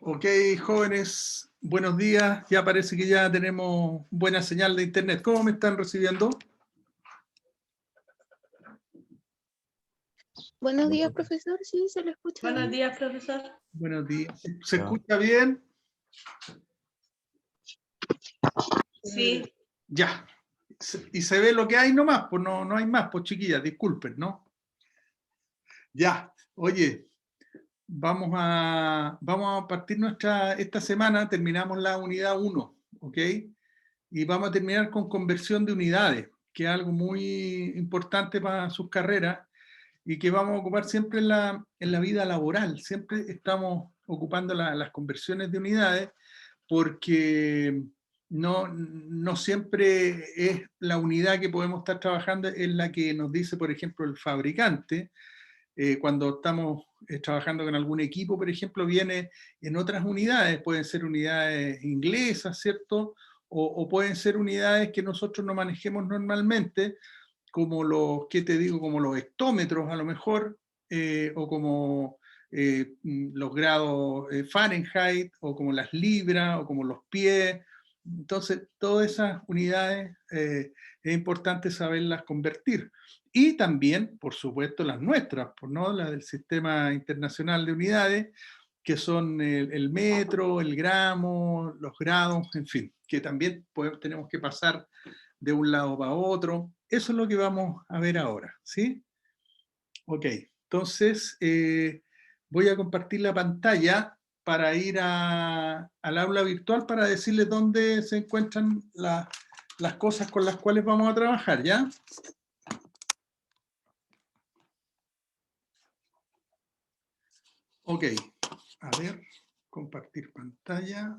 Ok, jóvenes, buenos días. Ya parece que ya tenemos buena señal de internet. ¿Cómo me están recibiendo? Buenos días, profesor. Sí, se lo escucha. Buenos días, profesor. Buenos días. ¿Se escucha bien? Sí. Ya. ¿Y se ve lo que hay nomás? Pues no hay más, pues chiquillas, disculpen, ¿no? Ya. Oye, vamos a partir esta semana, terminamos la unidad 1, ¿ok? Y vamos a terminar con conversión de unidades, que es algo muy importante para sus carreras y que vamos a ocupar siempre en la vida laboral. Siempre estamos ocupando las conversiones de unidades porque no siempre es la unidad que podemos estar trabajando en la que nos dice, por ejemplo, el fabricante. Cuando estamos trabajando con algún equipo, por ejemplo, viene en otras unidades, pueden ser unidades inglesas, ¿cierto? O pueden ser unidades que nosotros no manejemos normalmente, como los, ¿qué te digo? Como los hectómetros a lo mejor, o como los grados Fahrenheit, o como las libras, o como los pies. Entonces, todas esas unidades es importante saberlas convertir. Y también, por supuesto, las nuestras, ¿no? Las del Sistema Internacional de Unidades, que son el metro, el gramo, los grados, en fin, que también tenemos que pasar de un lado para otro. Eso es lo que vamos a ver ahora, ¿sí? Ok, entonces voy a compartir la pantalla para ir al aula virtual para decirles dónde se encuentran las cosas con las cuales vamos a trabajar, ¿ya? Ok, a ver, compartir pantalla.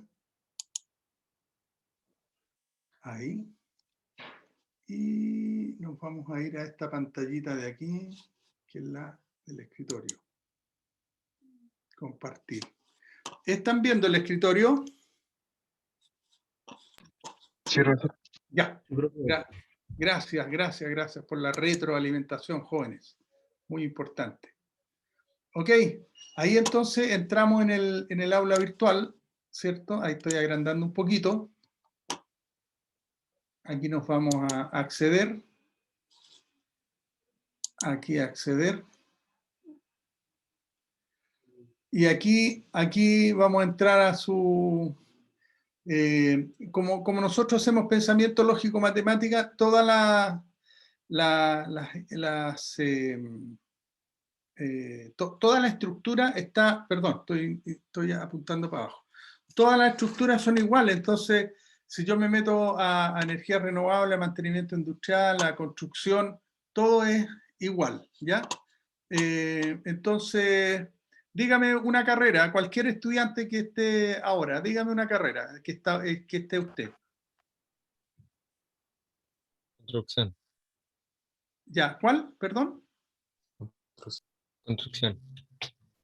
Ahí. Y nos vamos a ir a esta pantallita de aquí, que es la del escritorio. Compartir. ¿Están viendo el escritorio? Sí, profesor. Ya. Gracias por la retroalimentación, jóvenes. Muy importante. Ok, ahí entonces entramos en el aula virtual, ¿cierto? Ahí estoy agrandando un poquito. Aquí nos vamos a acceder. Aquí acceder. Y aquí vamos a entrar a su... como nosotros hacemos pensamiento lógico-matemática, toda toda la estructura está, perdón, estoy apuntando para abajo. Todas las estructuras son iguales, entonces, si yo me meto a energía renovable, a mantenimiento industrial, a construcción, todo es igual, ¿ya? Entonces, dígame una carrera, cualquier estudiante que esté ahora, dígame una carrera que esté usted. Construcción. ¿Ya? ¿Cuál? Perdón. Construcción.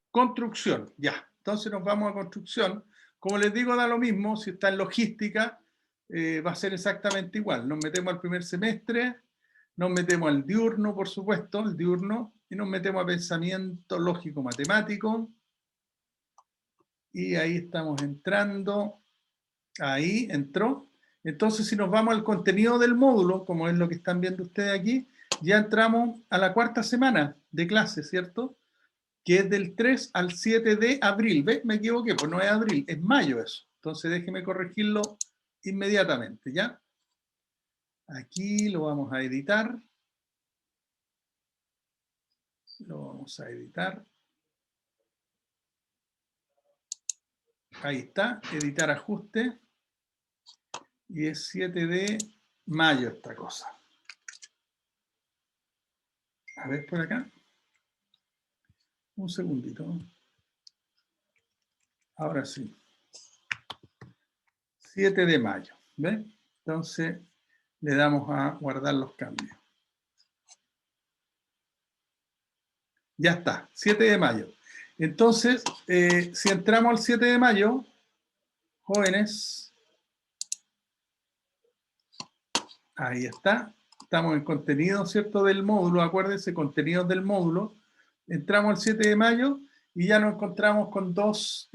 Construcción, ya. Entonces nos vamos a construcción. Como les digo, da lo mismo, si está en logística, va a ser exactamente igual. Nos metemos al primer semestre, nos metemos al diurno, por supuesto, el diurno, y nos metemos a pensamiento lógico-matemático. Y ahí estamos entrando. Ahí entró. Entonces, si nos vamos al contenido del módulo, como es lo que están viendo ustedes aquí, ya entramos a la cuarta semana de clase, ¿cierto? Que es del 3 al 7 de abril. ¿Ves? Me equivoqué, pues no es abril, es mayo eso. Entonces déjeme corregirlo inmediatamente, ¿ya? Aquí lo vamos a editar. Lo vamos a editar. Ahí está, editar ajuste. Y es 7 de mayo esta cosa. A ver por acá. Un segundito. Ahora sí. 7 de mayo. ¿Ves? Entonces le damos a guardar los cambios. Ya está, 7 de mayo. Entonces, si entramos al 7 de mayo, jóvenes, ahí está, estamos en contenido, ¿cierto?, del módulo, acuérdense, contenidos del módulo, entramos al 7 de mayo y ya nos encontramos con dos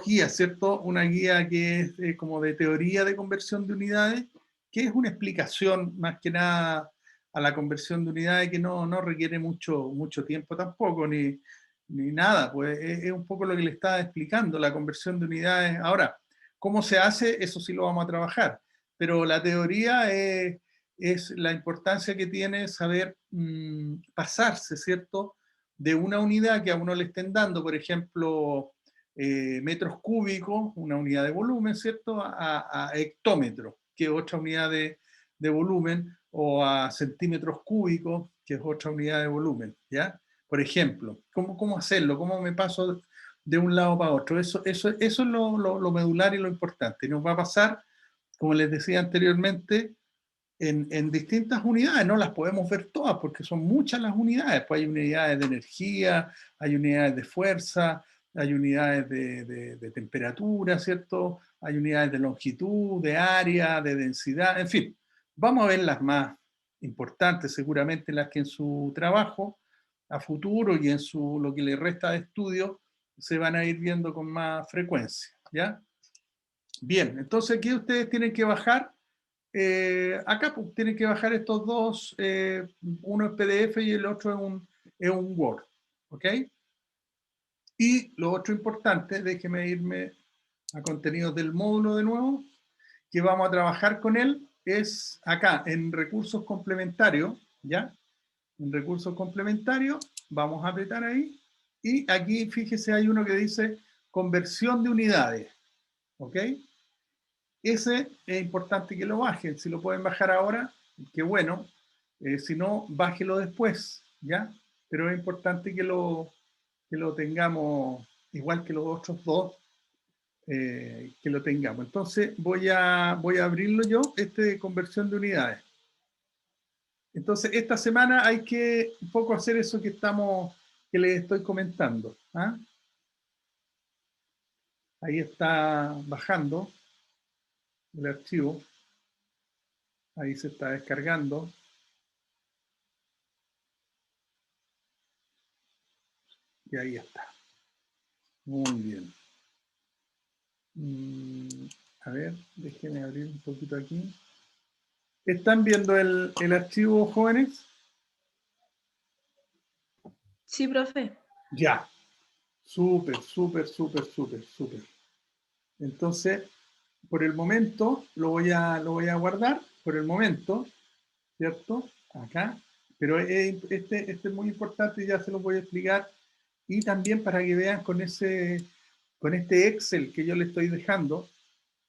guías, ¿cierto? Una guía que es como de teoría de conversión de unidades, que es una explicación más que nada a la conversión de unidades que no requiere mucho tiempo tampoco, ni nada, pues es un poco lo que le estaba explicando, la conversión de unidades. Ahora, ¿cómo se hace? Eso sí lo vamos a trabajar, pero la teoría es la importancia que tiene saber pasarse, ¿cierto? De una unidad que a uno le estén dando, por ejemplo, metros cúbicos, una unidad de volumen, ¿cierto? A hectómetros, que es otra unidad de volumen, o a centímetros cúbicos, que es otra unidad de volumen, ¿ya? Por ejemplo, ¿cómo hacerlo? ¿Cómo me paso de un lado para otro? Eso es lo medular y lo importante. Nos va a pasar, como les decía anteriormente, en distintas unidades, no las podemos ver todas porque son muchas las unidades, pues hay unidades de energía, hay unidades de fuerza, hay unidades de temperatura, ¿cierto? Hay unidades de longitud, de área, de densidad, en fin. Vamos a ver las más importantes, seguramente las que en su trabajo a futuro y en lo que le resta de estudio se van a ir viendo con más frecuencia, ¿ya? Bien, entonces aquí ustedes tienen que bajar acá pues, tienen que bajar estos dos, uno es PDF y el otro es un Word, ¿ok? Y lo otro importante, déjeme irme a contenidos del módulo de nuevo, que vamos a trabajar con él, es acá, en recursos complementarios, ¿ya? En recursos complementarios, vamos a apretar ahí, y aquí, fíjese, hay uno que dice conversión de unidades, ¿ok? Ese es importante que lo bajen. Si lo pueden bajar ahora, qué bueno. Si no, bájelo después, ¿ya? Pero es importante que lo tengamos, igual que los otros dos, que lo tengamos. Entonces, voy a abrirlo yo, de conversión de unidades. Entonces, esta semana hay que un poco hacer eso que les estoy comentando. ¿Ah? Ahí está bajando el archivo. Ahí se está descargando. Y ahí está. Muy bien. A ver, déjenme abrir un poquito aquí. ¿Están viendo el archivo, jóvenes? Sí, profe. Ya. Súper. Entonces, por el momento, lo voy a guardar, por el momento, ¿cierto? Acá. Pero este es muy importante y ya se lo voy a explicar. Y también para que vean con este Excel que yo le estoy dejando,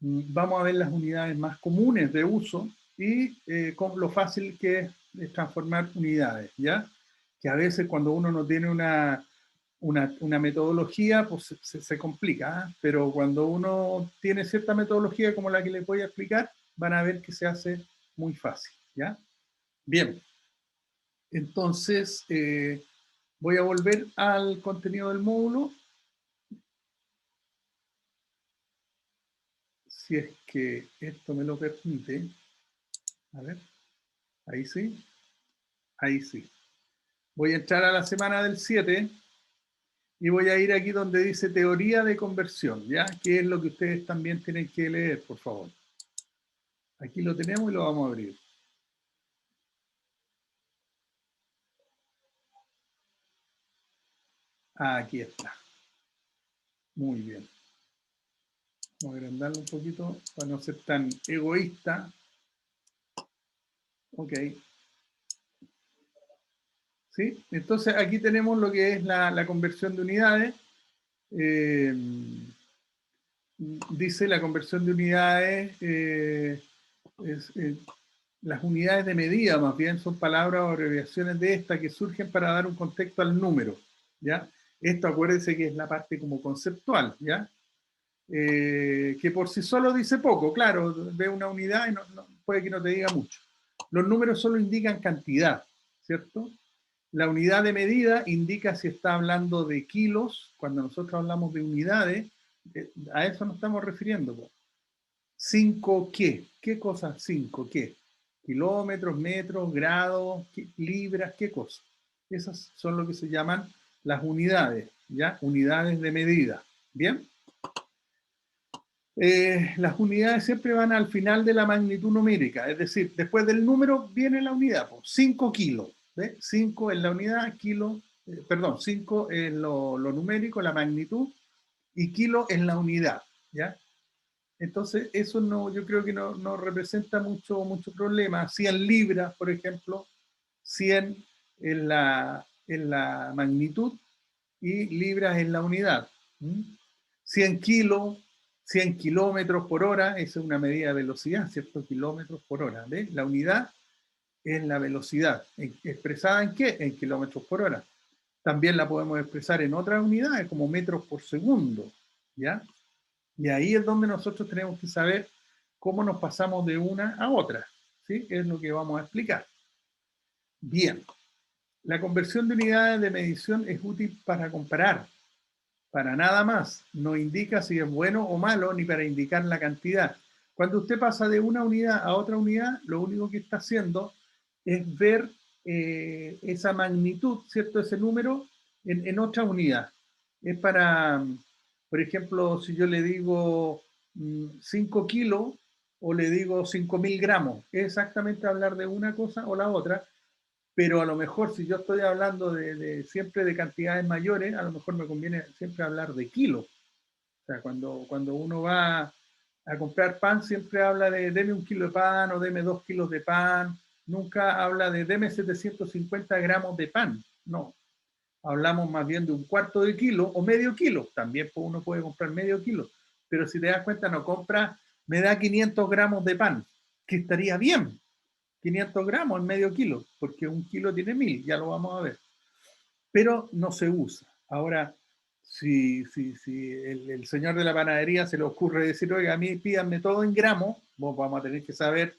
vamos a ver las unidades más comunes de uso y con lo fácil que es transformar unidades, ¿ya? Que a veces cuando uno no tiene una metodología, pues se complica, ¿eh? Pero cuando uno tiene cierta metodología como la que les voy a explicar, van a ver que se hace muy fácil, ¿ya? Bien, entonces voy a volver al contenido del módulo. Si es que esto me lo permite. A ver, ahí sí. Ahí sí. Voy a entrar a la semana del 7 y voy a ir aquí donde dice teoría de conversión, ¿ya? Que es lo que ustedes también tienen que leer, por favor. Aquí lo tenemos y lo vamos a abrir. Aquí está. Muy bien. Vamos a agrandarlo un poquito para no ser tan egoísta. Ok. ¿Sí? Entonces aquí tenemos lo que es la conversión de unidades. Dice la conversión de unidades, las unidades de medida más bien son palabras o abreviaciones de esta que surgen para dar un contexto al número, ¿ya? Esto acuérdense que es la parte como conceptual, ¿ya? Que por sí solo dice poco, claro, ve una unidad y puede que no te diga mucho. Los números solo indican cantidad, ¿cierto? La unidad de medida indica si está hablando de kilos, cuando nosotros hablamos de unidades, a eso nos estamos refiriendo. 5 qué, ¿qué cosa 5 qué? Kilómetros, metros, grados, libras, ¿qué cosa? Esas son lo que se llaman las unidades, ¿ya? Unidades de medida, ¿bien? Las unidades siempre van al final de la magnitud numérica, es decir, después del número viene la unidad, pues, 5 kilos, ¿ves? 5 es la unidad, kilo, perdón, 5 es lo numérico, la magnitud, y kilo es la unidad, ¿ya? Entonces, eso no, yo creo que no representa mucho problema. 100 libras, por ejemplo, 100 en la magnitud y libras en la unidad. 100 kilos, 100 kilómetros por hora, esa es una medida de velocidad, ¿cierto? Kilómetros por hora. ¿Ves? La unidad es la velocidad. ¿Expresada en qué? En kilómetros por hora. También la podemos expresar en otras unidades, como metros por segundo, ¿ya? Y ahí es donde nosotros tenemos que saber cómo nos pasamos de una a otra, ¿sí? Es lo que vamos a explicar. Bien, la conversión de unidades de medición es útil para comparar, para nada más. No indica si es bueno o malo, ni para indicar la cantidad. Cuando usted pasa de una unidad a otra unidad, lo único que está haciendo es ver esa magnitud, ¿cierto? Ese número en otra unidad. Es para, por ejemplo, si yo le digo 5 kilos o le digo 5.000 gramos, es exactamente hablar de una cosa o la otra, pero a lo mejor si yo estoy hablando siempre de cantidades mayores, a lo mejor me conviene siempre hablar de kilos. O sea, cuando uno va a comprar pan, siempre habla de deme 1 kilo de pan o deme 2 kilos de pan. Nunca habla de deme 750 gramos de pan. No. Hablamos más bien de 1/4 de kilo o medio kilo. También uno puede comprar medio kilo. Pero si te das cuenta, no compra, me da 500 gramos de pan, que estaría bien. 500 gramos en medio kilo, porque 1 kilo tiene 1000, ya lo vamos a ver. Pero no se usa. Ahora, si el señor de la panadería se le ocurre decir, oiga, a mí pídanme todo en gramos, vamos a tener que saber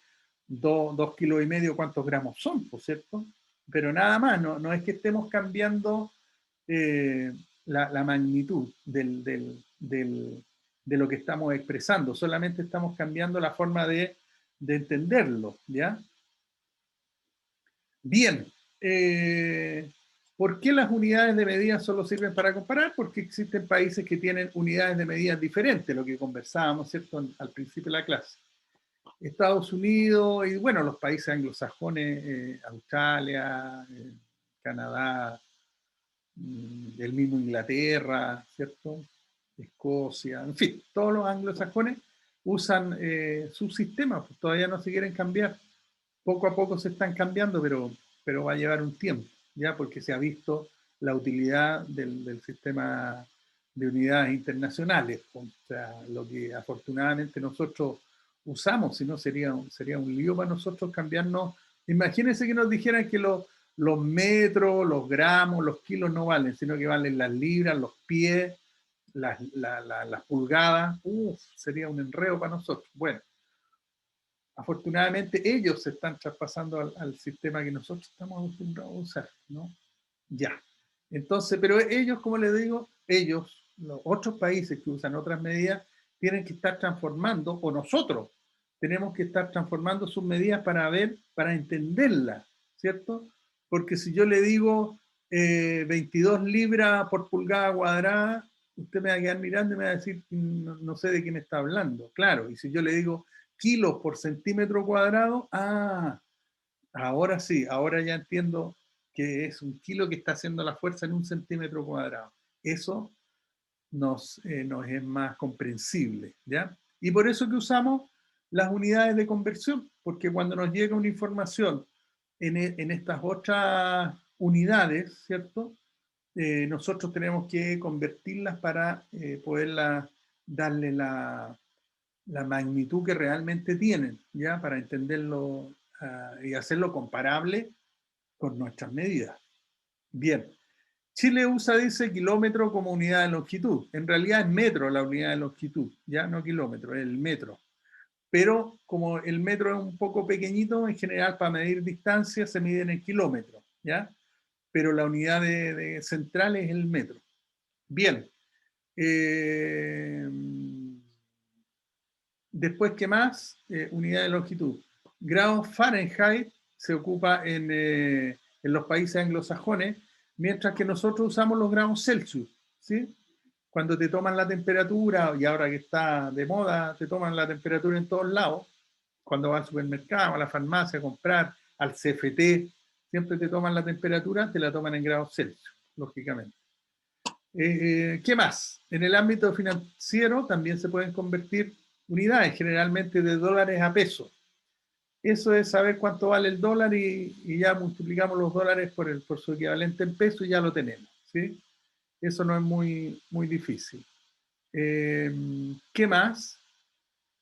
2,5 kilos cuántos gramos son, ¿por cierto? Pero nada más, no es que estemos cambiando la magnitud de lo que estamos expresando, solamente estamos cambiando la forma de entenderlo, ¿ya? Bien, ¿por qué las unidades de medida solo sirven para comparar? Porque existen países que tienen unidades de medida diferentes, lo que conversábamos, ¿cierto?, al principio de la clase. Estados Unidos y, bueno, los países anglosajones, Australia, Canadá, el mismo Inglaterra, ¿cierto?, Escocia, en fin, todos los anglosajones usan sus sistemas, pues todavía no se quieren cambiar. Poco a poco se están cambiando, pero va a llevar un tiempo, ¿ya? Porque se ha visto la utilidad del sistema de unidades internacionales, o sea, lo que afortunadamente nosotros usamos, si no sería un lío para nosotros cambiarnos. Imagínense que nos dijeran que los metros, los gramos, los kilos no valen, sino que valen las libras, los pies, las pulgadas. Sería un enredo para nosotros. Bueno, afortunadamente ellos se están traspasando al sistema que nosotros estamos acostumbrados a usar, ¿no? Ya. Entonces, pero ellos, como les digo, los otros países que usan otras medidas, tienen que estar transformando, o nosotros tenemos que estar transformando sus medidas para entenderlas, ¿cierto? Porque si yo le digo 22 libras por pulgada cuadrada, usted me va a quedar mirando y me va a decir, no sé de qué me está hablando. Claro, y si yo le digo kilos por centímetro cuadrado, ahora sí, ahora ya entiendo que es 1 kilo que está haciendo la fuerza en 1 centímetro cuadrado. Eso nos es más comprensible, ¿ya? Y por eso que usamos las unidades de conversión, porque cuando nos llega una información en estas otras unidades, ¿cierto? Nosotros tenemos que convertirlas para poderlas darle la magnitud que realmente tienen, ¿ya? Para entenderlo y hacerlo comparable con nuestras medidas. Bien, Chile usa, dice, kilómetro como unidad de longitud. En realidad es metro la unidad de longitud, ya no kilómetro, es el metro. Pero como el metro es un poco pequeñito, en general para medir distancia se miden en kilómetros, ¿ya? Pero la unidad de central es el metro. Bien. Después, ¿qué más? Unidad de longitud. Grado Fahrenheit se ocupa en los países anglosajones. mientras que nosotros usamos los grados Celsius, ¿sí? Cuando te toman la temperatura, y ahora que está de moda, te toman la temperatura en todos lados, cuando vas al supermercado, a la farmacia a comprar, al CFT, siempre te toman la temperatura, te la toman en grados Celsius, lógicamente. ¿Qué más? En el ámbito financiero también se pueden convertir unidades, generalmente de dólares a pesos. Eso es saber cuánto vale el dólar y ya multiplicamos los dólares por su equivalente en pesos y ya lo tenemos, ¿sí? Eso no es muy difícil. ¿Qué más?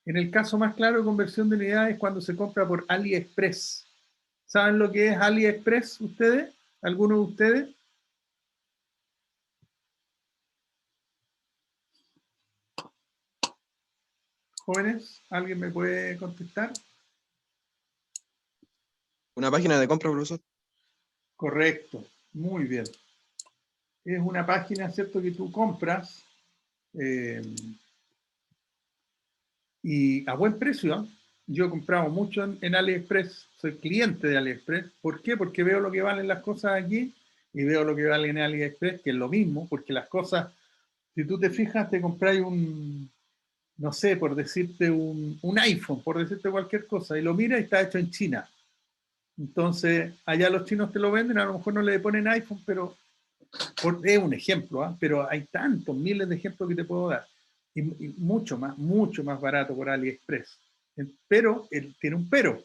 En el caso más claro de conversión de unidades, cuando se compra por AliExpress. ¿Saben lo que es AliExpress ustedes? ¿Alguno de ustedes? Jóvenes, ¿alguien me puede contestar? Una página de compra, profesor. Correcto, muy bien. Es una página, ¿cierto?, que tú compras y a buen precio. ¿Eh? Yo he comprado mucho en AliExpress, soy cliente de AliExpress. ¿Por qué? Porque veo lo que valen las cosas aquí y veo lo que valen en AliExpress, que es lo mismo, porque las cosas, si tú te fijas, te compras no sé, por decirte un iPhone, por decirte cualquier cosa, y lo miras y está hecho en China. Entonces, allá los chinos te lo venden, a lo mejor no le ponen iPhone, pero es un ejemplo, ¿eh? Pero hay tantos, miles de ejemplos que te puedo dar. Y mucho más barato por AliExpress. Pero, tiene un pero,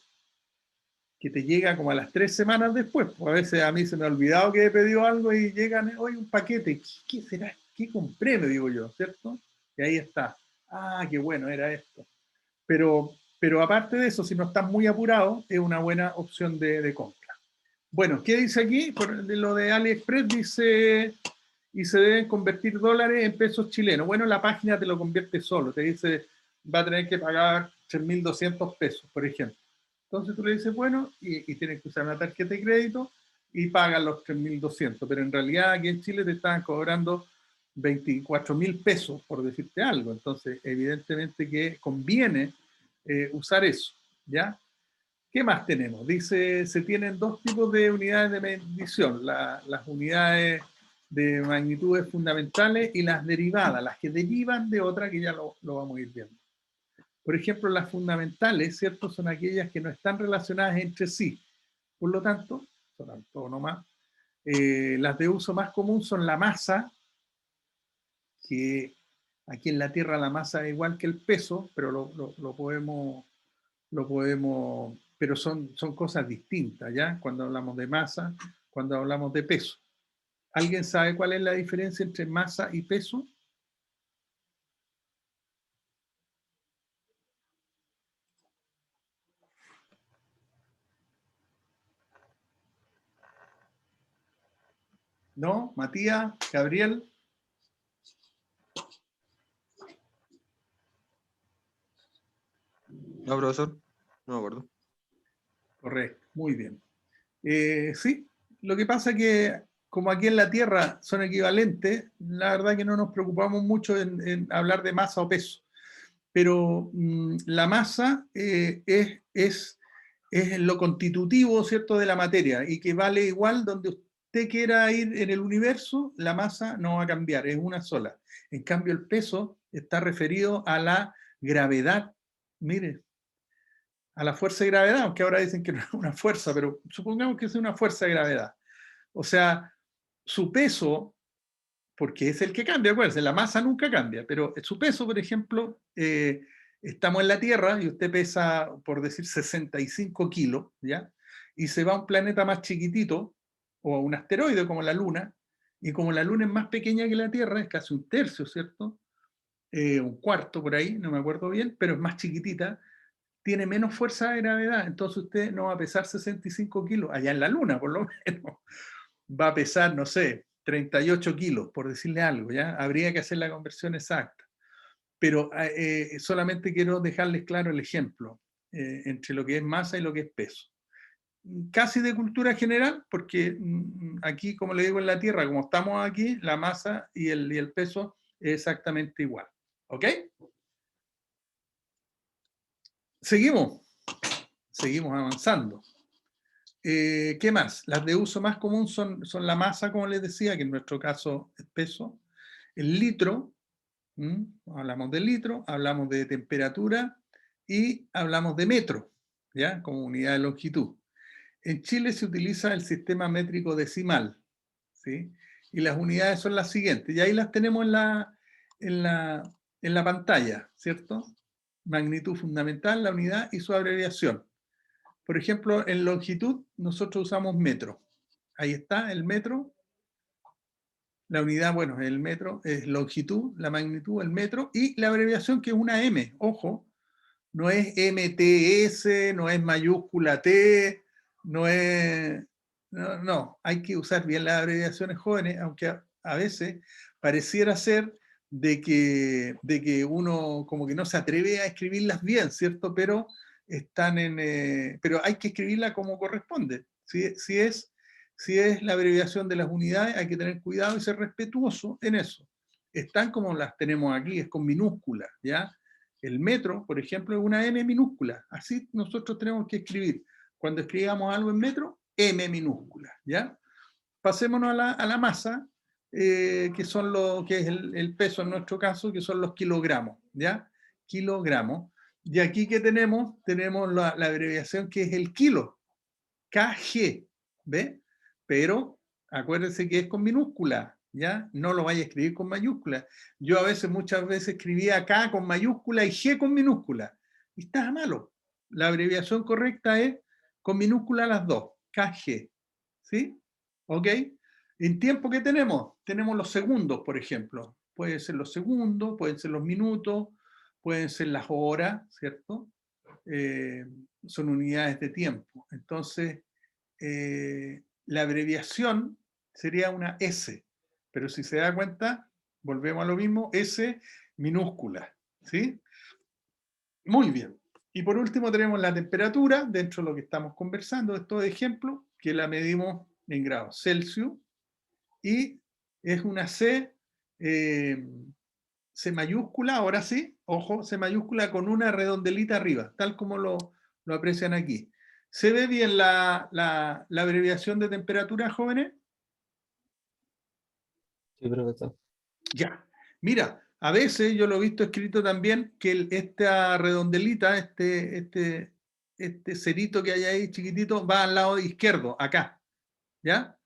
que te llega como a las 3 semanas después. Pues a veces a mí se me ha olvidado que he pedido algo y llegan, hoy un paquete. ¿Qué será? ¿Qué compré? Me digo yo, ¿cierto? Y ahí está. Ah, qué bueno, era esto. Pero aparte de eso, si no estás muy apurado, es una buena opción de compra. Bueno, ¿qué dice aquí? Por lo de AliExpress dice, y se deben convertir dólares en pesos chilenos. Bueno, la página te lo convierte solo, te dice, va a tener que pagar 3.200 pesos, por ejemplo. Entonces tú le dices, bueno, y tienes que usar una tarjeta de crédito y pagas los 3.200, pero en realidad aquí en Chile te están cobrando 24.000 pesos, por decirte algo. Entonces, evidentemente que conviene usar eso, ¿ya? ¿Qué más tenemos? Dice, se tienen dos tipos de unidades de medición, las unidades de magnitudes fundamentales y las derivadas, las que derivan de otra que ya lo vamos a ir viendo. Por ejemplo, las fundamentales, ¿cierto? Son aquellas que no están relacionadas entre sí. Por lo tanto, son todo nomás. Las de uso más común son la masa, que aquí en la Tierra la masa es igual que el peso, pero lo podemos, pero son cosas distintas, ¿ya? Cuando hablamos de masa, cuando hablamos de peso. ¿Alguien sabe cuál es la diferencia entre masa y peso? ¿No? Matías, Gabriel. No, profesor. No me acuerdo. Correcto, muy bien. Sí, lo que pasa es que como aquí en la Tierra son equivalentes, la verdad que no nos preocupamos mucho en hablar de masa o peso. Pero la masa es lo constitutivo, ¿cierto?, de la materia y que vale igual donde usted quiera ir en el universo, la masa no va a cambiar, es una sola. En cambio, el peso está referido a la gravedad. Mire, a la fuerza de gravedad, aunque ahora dicen que no es una fuerza, pero supongamos que es una fuerza de gravedad. O sea, su peso, porque es el que cambia, acuérdense, la masa nunca cambia, pero su peso, por ejemplo, estamos en la Tierra y usted pesa, por decir, 65 kilos, ¿ya? Y se va a un planeta más chiquitito, o a un asteroide como la Luna, y como la Luna es más pequeña que la Tierra, es casi un tercio, ¿cierto? Un cuarto por ahí, no me acuerdo bien, pero es más chiquitita, tiene menos fuerza de gravedad, entonces usted no va a pesar 65 kilos, allá en la Luna por lo menos, va a pesar, no sé, 38 kilos, por decirle algo, ¿ya? Habría que hacer la conversión exacta. Pero solamente quiero dejarles claro el ejemplo entre lo que es masa y lo que es peso. Casi de cultura general, porque aquí, como le digo, en la Tierra, como estamos aquí, la masa y el peso es exactamente igual. ¿Ok? Seguimos avanzando. ¿Qué más? Las de uso más común son la masa, como les decía, que en nuestro caso es peso, el litro, hablamos de litro, hablamos de temperatura y hablamos de metro, ¿ya? Como unidad de longitud. En Chile se utiliza el sistema métrico decimal, ¿sí? Y las unidades son las siguientes, y ahí las tenemos en la pantalla, ¿cierto? Magnitud fundamental, la unidad y su abreviación. Por ejemplo, en longitud nosotros usamos metro. Ahí está el metro. La unidad, bueno, el metro es longitud, la magnitud, el metro, y la abreviación que es una M. Ojo, no es MTS, no es mayúscula T, no es... No, no, hay que usar bien las abreviaciones jóvenes, aunque a veces pareciera ser de que uno como que no se atreve a escribirlas bien, ¿cierto? Pero están pero hay que escribirla como corresponde. Si es la abreviación de las unidades, hay que tener cuidado y ser respetuoso en eso. Están como las tenemos aquí, es con minúsculas, ¿ya? El metro, por ejemplo, es una M minúscula. Así nosotros tenemos que escribir. Cuando escribamos algo en metro, M minúscula, ¿ya? Pasémonos a la masa, que es el peso en nuestro caso, que son los kilogramos, ¿ya? Kilogramos. Y aquí que tenemos la abreviación que es el kilo, KG, ¿ve? Pero acuérdense que es con minúscula, ¿ya? No lo vaya a escribir con mayúscula. Yo muchas veces escribía K con mayúscula y G con minúscula. Y estaba malo. La abreviación correcta es con minúscula las dos, KG, ¿sí? ¿Ok? En tiempo que tenemos los segundos, por ejemplo. Pueden ser los segundos, pueden ser los minutos, pueden ser las horas, ¿cierto? Son unidades de tiempo. Entonces, la abreviación sería una S, pero si se da cuenta, volvemos a lo mismo, S minúscula, ¿sí? Muy bien. Y por último tenemos la temperatura, dentro de lo que estamos conversando, estos ejemplos, que la medimos en grados Celsius, y es una C, C mayúscula, ahora sí, ojo, C mayúscula con una redondelita arriba, tal como lo aprecian aquí. ¿Se ve bien la abreviación de temperatura, jóvenes? Sí, profesor. Ya. Mira, a veces yo lo he visto escrito también que esta redondelita, este cerito que hay ahí chiquitito, va al lado izquierdo, acá. ¿Ya?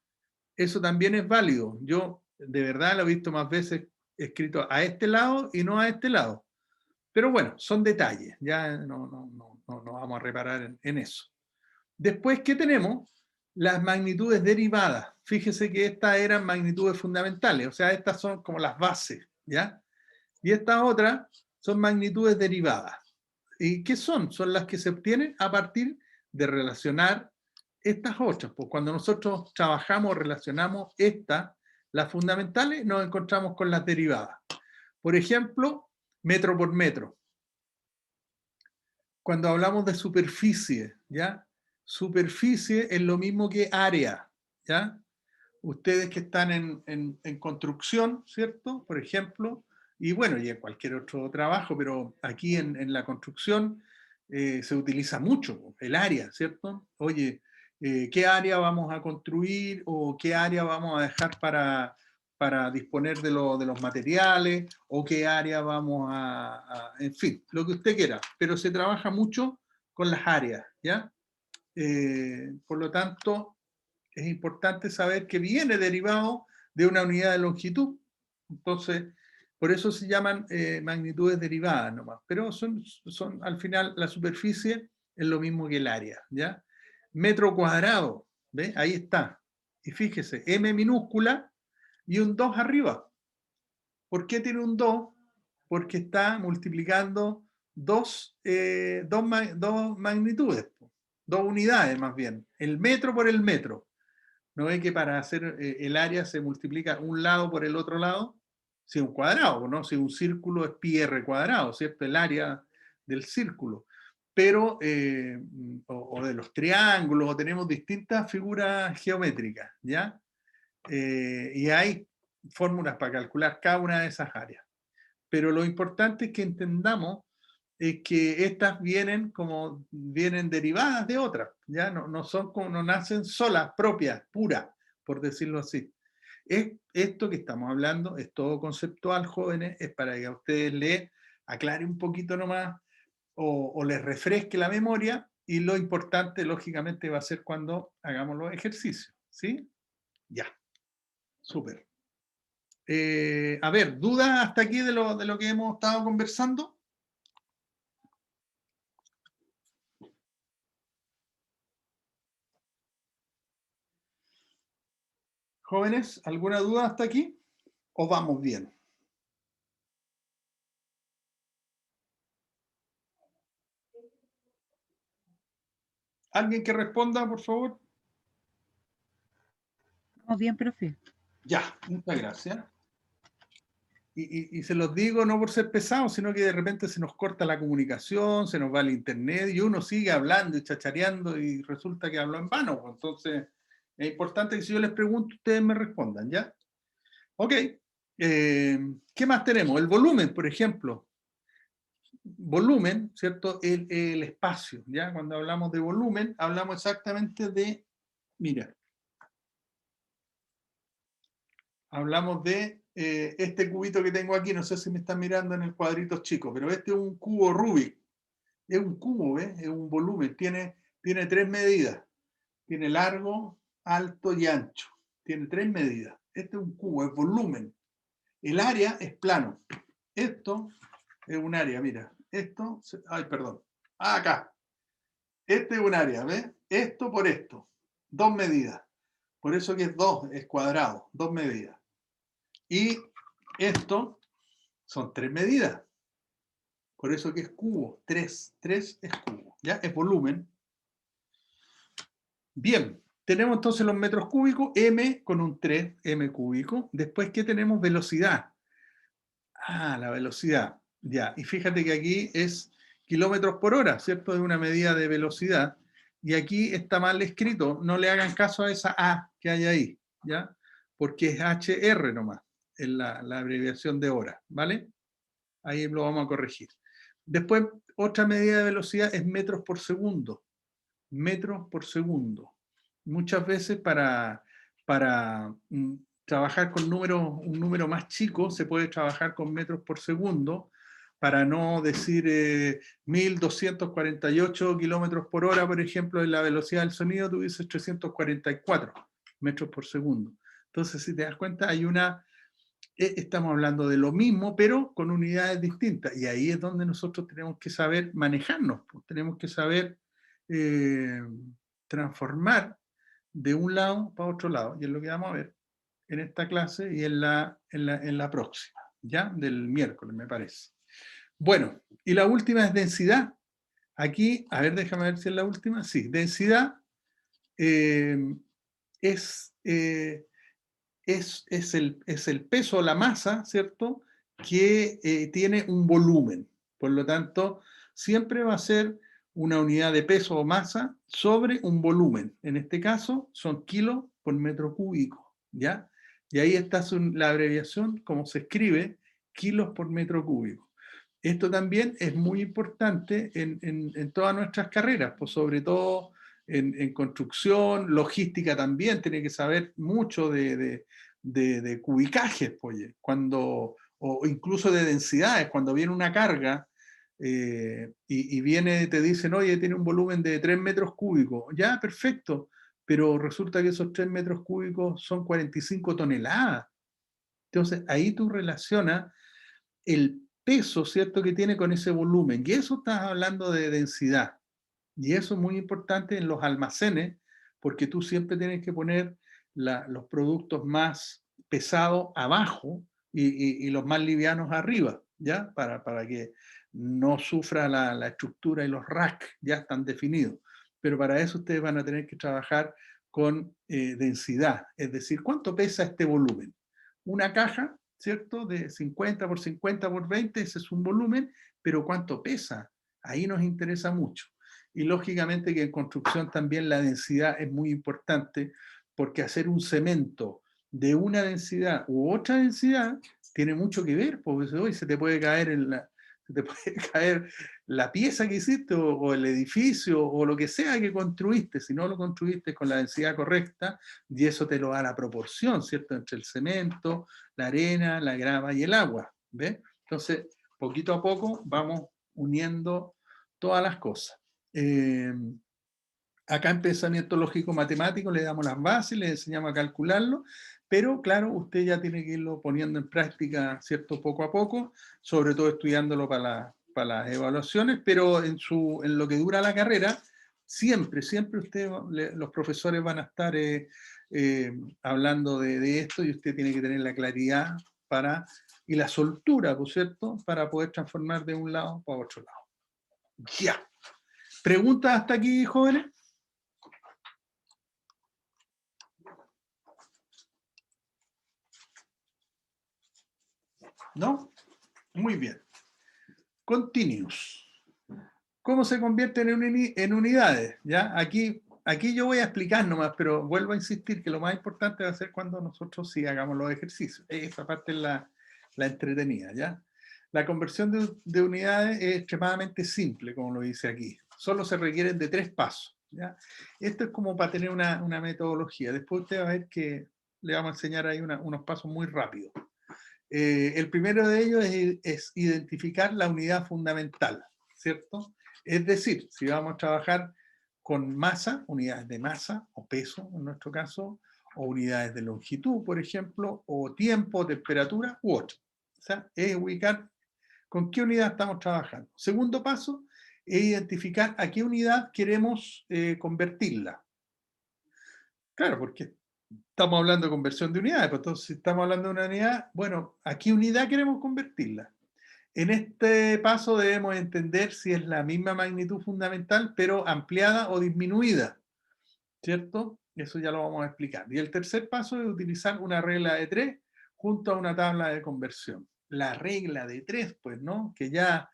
Eso también es válido. Yo de verdad lo he visto más veces escrito a este lado y no a este lado. Pero bueno, son detalles. Ya no vamos a reparar en eso. Después, ¿qué tenemos? Las magnitudes derivadas. Fíjese que estas eran magnitudes fundamentales, o sea, estas son como las bases, ¿ya? Y estas otras son magnitudes derivadas. ¿Y qué son? Son las que se obtienen a partir de relacionar estas otras. Pues cuando nosotros trabajamos, relacionamos las fundamentales, nos encontramos con las derivadas. Por ejemplo, metro por metro. Cuando hablamos de superficie, ¿ya? Superficie es lo mismo que área, ¿ya? Ustedes que están en construcción, ¿cierto? Por ejemplo, y bueno, y en cualquier otro trabajo, pero aquí en la construcción se utiliza mucho el área, ¿cierto? Oye, ¿qué área vamos a construir o qué área vamos a dejar para disponer de los materiales o qué área vamos en fin, lo que usted quiera, pero se trabaja mucho con las áreas, ¿ya? Por lo tanto, es importante saber que viene derivado de una unidad de longitud. Entonces, por eso se llaman magnitudes derivadas nomás. Pero son al final, la superficie es lo mismo que el área, ¿ya? Metro cuadrado, ¿ve? Ahí está. Y fíjese, M minúscula y un 2 arriba. ¿Por qué tiene un 2? Porque está multiplicando dos magnitudes, dos unidades más bien. El metro por el metro. ¿No ve que para hacer el área se multiplica un lado por el otro lado? Si un cuadrado, ¿no? Si un círculo es pi r cuadrado, ¿cierto? El área del círculo. Pero, o de los triángulos, o tenemos distintas figuras geométricas, ¿ya? Y hay fórmulas para calcular cada una de esas áreas. Pero lo importante es que entendamos es que estas vienen derivadas de otras, ya no son como, no nacen solas, propias, puras, por decirlo así. Esto que estamos hablando es todo conceptual, jóvenes, es para que a ustedes les aclare un poquito nomás o les refresque la memoria, y lo importante, lógicamente, va a ser cuando hagamos los ejercicios, ¿sí? Ya, súper. A ver, ¿dudas hasta aquí de lo que hemos estado conversando? Jóvenes, ¿alguna duda hasta aquí? ¿O vamos bien? ¿Alguien que responda, por favor? Vamos bien, profe. Ya, muchas gracias. Y se los digo no por ser pesado, sino que de repente se nos corta la comunicación, se nos va el internet y uno sigue hablando y chachareando y resulta que habló en vano. Entonces, es importante que si yo les pregunto, ustedes me respondan, ¿ya? Ok. ¿Qué más tenemos? El volumen, por ejemplo. Volumen, ¿cierto? El espacio, ¿ya? Cuando hablamos de volumen, hablamos exactamente de, mira, hablamos de este cubito que tengo aquí, no sé si me están mirando en el cuadrito chico, pero este es un cubo Rubik, es un cubo, ¿ves? Es un volumen, tiene 3 medidas, tiene largo, alto y ancho, tiene 3 medidas, este es un cubo, es volumen, el área es plano, esto es un área, mira, esto, ay, perdón, acá, este es un área, ¿ves? Esto por esto, 2 medidas, por eso que es 2, es cuadrado, 2 medidas. Y esto son 3 medidas. Por eso que es cubo. 3 es cubo. ¿Ya? Es volumen. Bien. Tenemos entonces los metros cúbicos. M con un 3, M cúbico. Después, ¿qué tenemos? Velocidad. Ah, la velocidad. Ya. Y fíjate que aquí es kilómetros por hora, ¿cierto? Es una medida de velocidad. Y aquí está mal escrito. No le hagan caso a esa A que hay ahí. ¿Ya? Porque es HR nomás. Es la abreviación de hora. ¿Vale? Ahí lo vamos a corregir. Después, otra medida de velocidad es metros por segundo. Metros por segundo. Muchas veces para trabajar con un número más chico, se puede trabajar con metros por segundo, para no decir 1248 kilómetros por hora, por ejemplo, en la velocidad del sonido, tú dices 344 metros por segundo. Entonces, si te das cuenta, estamos hablando de lo mismo, pero con unidades distintas. Y ahí es donde nosotros tenemos que saber manejarnos, pues, tenemos que saber transformar de un lado para otro lado. Y es lo que vamos a ver en esta clase y en la próxima, ¿ya? Del miércoles, me parece. Bueno, y la última es densidad. Aquí, a ver, déjame ver si es la última. Sí, densidad es el peso, la masa, ¿cierto? Que tiene un volumen. Por lo tanto, siempre va a ser una unidad de peso o masa sobre un volumen. En este caso, son kilos por metro cúbico, ¿ya? Y ahí está la abreviación, como se escribe, kilos por metro cúbico. Esto también es muy importante en todas nuestras carreras, pues sobre todo en construcción, logística también, tiene que saber mucho de cubicajes, pues, o incluso de densidades, cuando viene una carga y viene, te dicen, oye, tiene un volumen de 3 metros cúbicos, ya, perfecto, pero resulta que esos 3 metros cúbicos son 45 toneladas. Entonces, ahí tú relacionas el peso, ¿cierto?, que tiene con ese volumen, y eso estás hablando de densidad. Y eso es muy importante en los almacenes, porque tú siempre tienes que poner los productos más pesados abajo y los más livianos arriba, ¿ya? Para que no sufra la estructura y los racks, ya están definidos. Pero para eso ustedes van a tener que trabajar con densidad, es decir, ¿cuánto pesa este volumen? Una caja, ¿cierto? De 50 por 50 por 20, ese es un volumen, pero ¿cuánto pesa? Ahí nos interesa mucho. Y lógicamente que en construcción también la densidad es muy importante, porque hacer un cemento de una densidad u otra densidad tiene mucho que ver, porque hoy se te puede caer se te puede caer la pieza que hiciste o el edificio o lo que sea que construiste, si no lo construiste con la densidad correcta, y eso te lo da la proporción, ¿cierto? Entre el cemento, la arena, la grava y el agua, ¿ves? Entonces, poquito a poco vamos uniendo todas las cosas. Acá en pensamiento lógico matemático le damos las bases, le enseñamos a calcularlo, pero claro, usted ya tiene que irlo poniendo en práctica, ¿cierto? Poco a poco, sobre todo estudiándolo para las evaluaciones, pero en lo que dura la carrera, siempre los profesores van a estar hablando de esto y usted tiene que tener la claridad y la soltura, ¿por cierto?, para poder transformar de un lado para otro lado. Ya. ¿Preguntas hasta aquí, jóvenes? ¿No? Muy bien. Continuous. ¿Cómo se convierten en unidades? ¿Ya? Aquí yo voy a explicar nomás, pero vuelvo a insistir que lo más importante va a ser cuando nosotros sí hagamos los ejercicios. Esa parte es la entretenida, ¿ya? La conversión de unidades es extremadamente simple, como lo dice aquí. Solo se requieren de 3 pasos, ¿ya? Esto es como para tener una metodología. Después usted va a ver que le vamos a enseñar ahí unos pasos muy rápidos. El primero de ellos es identificar la unidad fundamental, ¿cierto? Es decir, si vamos a trabajar con masa, unidades de masa o peso en nuestro caso, o unidades de longitud, por ejemplo, o tiempo, temperatura u otro. O sea, es ubicar con qué unidad estamos trabajando. Segundo paso es identificar a qué unidad queremos convertirla. Claro, porque estamos hablando de conversión de unidades, pues entonces si estamos hablando de una unidad, bueno, ¿a qué unidad queremos convertirla? En este paso debemos entender si es la misma magnitud fundamental, pero ampliada o disminuida, ¿cierto? Eso ya lo vamos a explicar. Y el tercer paso es utilizar una regla de 3 junto a una tabla de conversión. La regla de 3, pues, ¿no? Que ya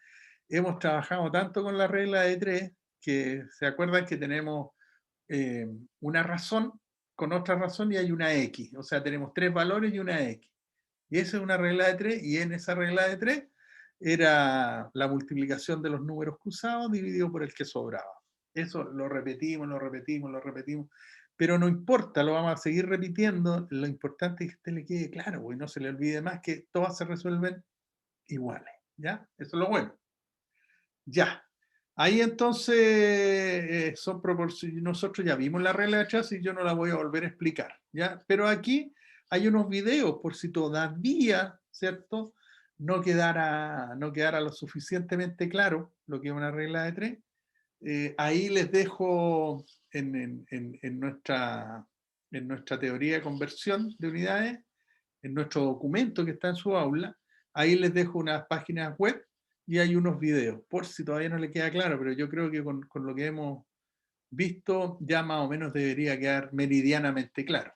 hemos trabajado tanto con la regla de 3, que se acuerdan que tenemos una razón con otra razón y hay una X. O sea, tenemos 3 valores y una X. Y esa es una regla de 3, y en esa regla de 3 era la multiplicación de los números cruzados dividido por el que sobraba. Eso lo repetimos, pero no importa, lo vamos a seguir repitiendo. Lo importante es que a usted le quede claro y no se le olvide más que todas se resuelven iguales, ¿ya? Eso es lo bueno. Ya. Ahí entonces son proporciones. Nosotros ya vimos la regla de 3 y yo no la voy a volver a explicar, ¿ya? Pero aquí hay unos videos por si todavía, ¿cierto?, no quedara lo suficientemente claro lo que es una regla de 3. Ahí les dejo en nuestra teoría de conversión de unidades, en nuestro documento que está en su aula, ahí les dejo unas páginas web y hay unos videos, por si todavía no le queda claro, pero yo creo que con lo que hemos visto ya más o menos debería quedar meridianamente claro.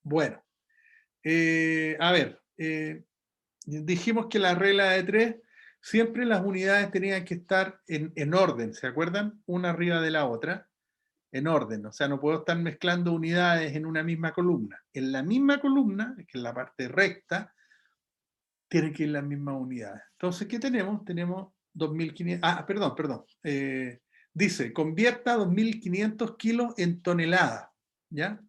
Bueno, a ver, dijimos que la regla de 3, siempre las unidades tenían que estar en orden, ¿se acuerdan? Una arriba de la otra, en orden. O sea, no puedo estar mezclando unidades en una misma columna. En la misma columna, que es la parte recta, tienen que ir las mismas unidades. Entonces, ¿qué tenemos? Tenemos 2.500... perdón. Dice, convierta 2.500 kilos en toneladas, ¿ya?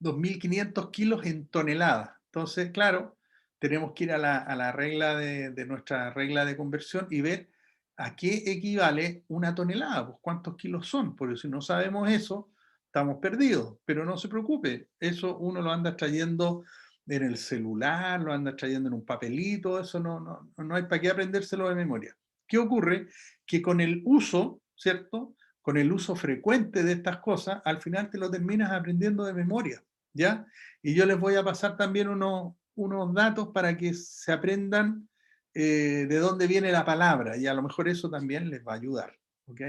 2.500 kilos en toneladas. Entonces, claro, tenemos que ir a la regla de nuestra regla de conversión y ver a qué equivale una tonelada, pues cuántos kilos son, porque si no sabemos eso, estamos perdidos. Pero no se preocupe, eso uno lo anda trayendo en el celular, lo anda trayendo en un papelito, eso no hay para qué aprendérselo de memoria. ¿Qué ocurre? Que con el uso, ¿cierto?, con el uso frecuente de estas cosas, al final te lo terminas aprendiendo de memoria, ¿ya? Y yo les voy a pasar también unos datos para que se aprendan de dónde viene la palabra, y a lo mejor eso también les va a ayudar, ¿ok?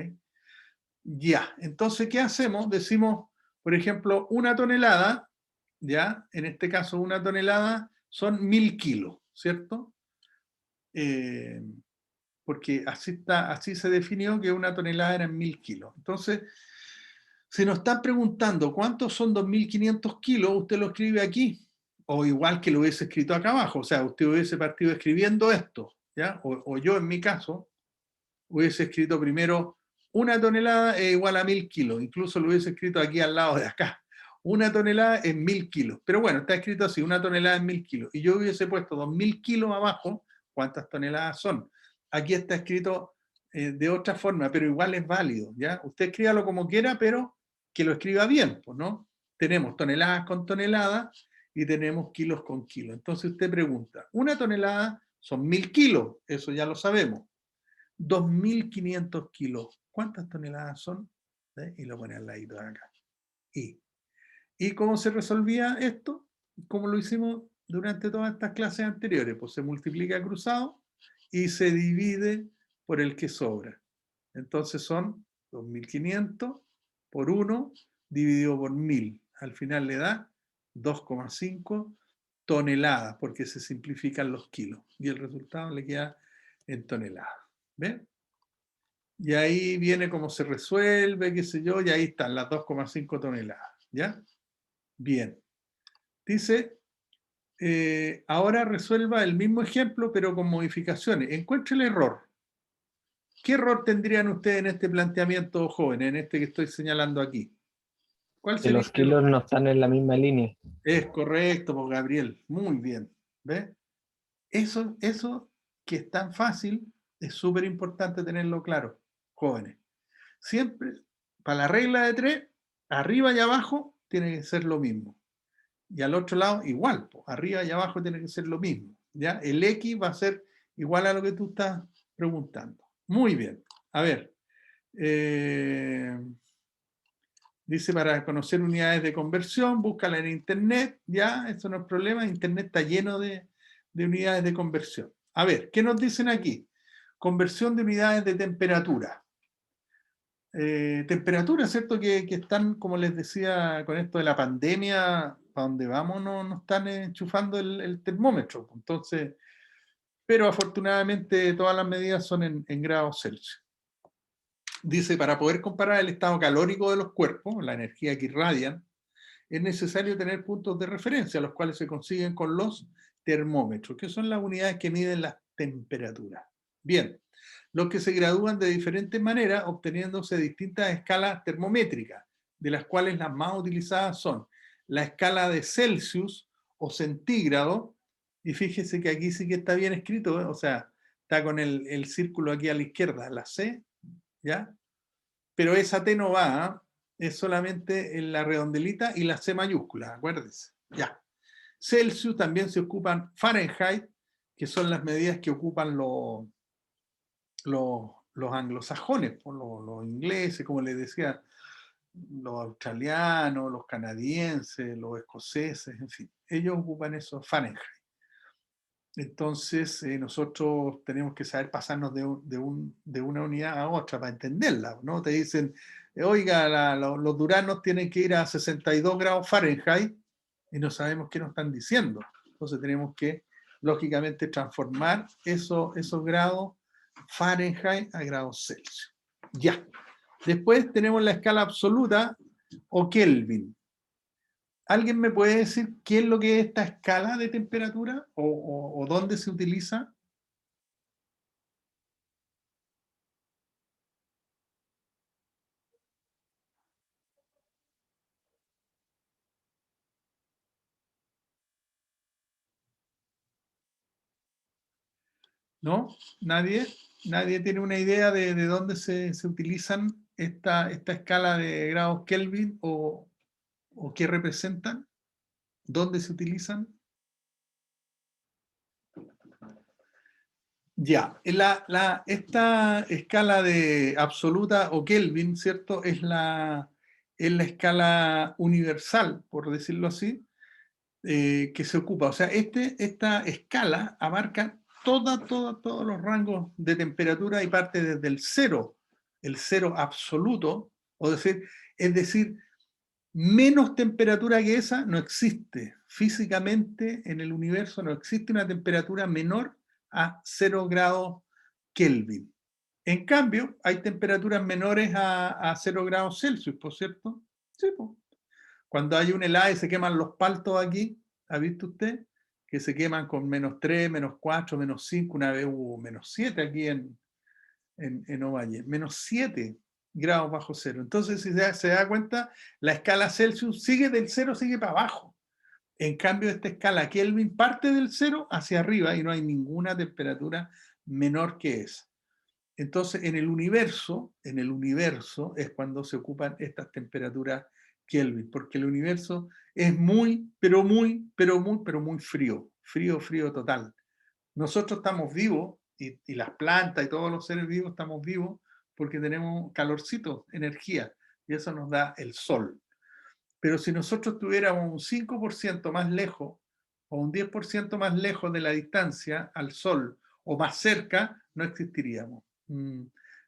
Ya, entonces, ¿qué hacemos? Decimos, por ejemplo, una tonelada, ¿ya? En este caso, una tonelada son 1.000 kilos, ¿cierto? Porque así se definió que una tonelada eran 1.000 kilos. Entonces, si nos están preguntando cuántos son 2.500 kilos, usted lo escribe aquí, o igual que lo hubiese escrito acá abajo, o sea, usted hubiese partido escribiendo esto, ¿ya? O yo en mi caso hubiese escrito primero 1 tonelada es igual a 1000 kilos, incluso lo hubiese escrito aquí al lado de acá. 1 tonelada es 1000 kilos, pero bueno, está escrito así, 1 tonelada es 1000 kilos, y yo hubiese puesto 2000 kilos abajo, ¿cuántas toneladas son? Aquí está escrito de otra forma, pero igual es válido, ¿ya? Usted escríbalo como quiera, pero que lo escriba bien, pues, ¿no? Tenemos toneladas con toneladas y tenemos kilos con kilos. Entonces usted pregunta, 1 tonelada son 1000 kilos, eso ya lo sabemos. 2500 kilos, ¿cuántas toneladas son? Y lo pone al ladito de acá. ¿Y cómo se resolvía esto? Como lo hicimos durante todas estas clases anteriores, pues se multiplica cruzado y se divide por el que sobra. Entonces son 2500 por 1 dividido por 1000. Al final le da 2,5 toneladas, porque se simplifican los kilos. Y el resultado le queda en toneladas. ¿Ven? Y ahí viene cómo se resuelve, qué sé yo, y ahí están las 2,5 toneladas. ¿Ya? Bien. Dice, ahora resuelva el mismo ejemplo, pero con modificaciones. Encuentre el error. ¿Qué error tendrían ustedes en este planteamiento, jóvenes, en este que estoy señalando aquí? ¿Cuál Que sería los el kilos error? no están en la misma línea. Es correcto, pues, Gabriel. Muy bien. ¿Ves? Eso que es tan fácil, es súper importante tenerlo claro, jóvenes. Siempre, para la regla de 3, arriba y abajo tiene que ser lo mismo. Y al otro lado igual, pues, arriba y abajo tiene que ser lo mismo. ¿Ya? El X va a ser igual a lo que tú estás preguntando. Muy bien. A ver. Dice, para conocer unidades de conversión, búscala en internet. Ya, eso no es problema. Internet está lleno de unidades de conversión. A ver, ¿qué nos dicen aquí? Conversión de unidades de temperatura. Temperatura, ¿cierto? Que están, como les decía, con esto de la pandemia, para donde vamos no están enchufando el termómetro. Entonces, pero afortunadamente todas las medidas son en grados Celsius. Dice, para poder comparar el estado calórico de los cuerpos, la energía que irradian, es necesario tener puntos de referencia, los cuales se consiguen con los termómetros, que son las unidades que miden las temperaturas. Bien, los que se gradúan de diferentes maneras, obteniéndose distintas escalas termométricas, de las cuales las más utilizadas son la escala de Celsius o centígrado, y fíjese que aquí sí que está bien escrito, ¿eh? O sea, está con el círculo aquí a la izquierda, la C, ¿ya? Pero esa T no va, ¿eh? Es solamente en la redondelita y la C mayúscula, acuérdense. Ya. Celsius también se ocupan Fahrenheit, que son las medidas que ocupan los anglosajones, los ingleses, como les decía, los australianos, los canadienses, los escoceses, en fin, ellos ocupan eso Fahrenheit. Entonces, nosotros tenemos que saber pasarnos de una unidad a otra para entenderla, ¿no? Te dicen, oiga, los duranos tienen que ir a 62 grados Fahrenheit y no sabemos qué nos están diciendo. Entonces tenemos que, lógicamente, transformar esos grados Fahrenheit a grados Celsius. Ya. Después tenemos la escala absoluta o Kelvin. ¿Alguien me puede decir qué es lo que es esta escala de temperatura o dónde se utiliza? ¿No? ¿Nadie? ¿Nadie tiene una idea de dónde se utilizan esta escala de grados Kelvin o qué representan? ¿Dónde se utilizan? Ya, esta escala de absoluta o Kelvin, ¿cierto? Es la escala universal, por decirlo así, que se ocupa. O sea, esta escala abarca todos los rangos de temperatura y parte desde el cero absoluto, es decir, menos temperatura que esa no existe. Físicamente en el universo no existe una temperatura menor a 0 grados Kelvin. En cambio, hay temperaturas menores a 0 grados Celsius, ¿por cierto? Sí, pues. Cuando hay un helado y se queman los paltos aquí, ¿ha visto usted? que se queman con -3, -4, -5, una vez hubo -7 aquí en Ovalle, -7 grados bajo cero. Entonces, si se da cuenta, la escala Celsius sigue del cero, sigue para abajo. En cambio, esta escala Kelvin parte del cero hacia arriba y no hay ninguna temperatura menor que esa. Entonces, en el universo es cuando se ocupan estas temperaturas Kelvin, porque el universo es muy frío, frío total. Nosotros estamos vivos, y las plantas y todos los seres vivos estamos vivos porque tenemos calorcito, energía, y eso nos da el sol. Pero si nosotros tuviéramos un 5% más lejos o un 10% más lejos de la distancia al sol o más cerca, no existiríamos.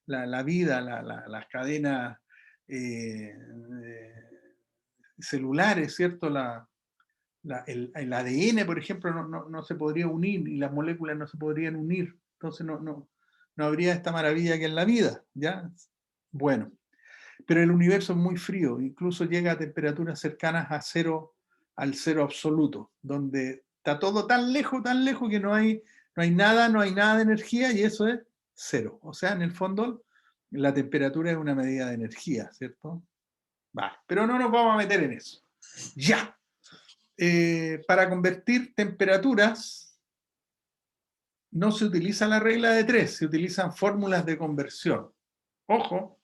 La vida, las cadenas celulares, ¿cierto? El ADN, por ejemplo, no se podría unir y las moléculas no se podrían unir. Entonces no habría esta maravilla que es la vida, ¿ya? Bueno, pero el universo es muy frío, incluso llega a temperaturas cercanas a cero, al cero absoluto, donde está todo tan lejos que no hay nada de energía y eso es cero. O sea, en el fondo, la temperatura es una medida de energía, ¿cierto? Vale, pero no nos vamos a meter en eso. Ya. Para convertir temperaturas no se utiliza la regla de 3, se utilizan fórmulas de conversión. Ojo,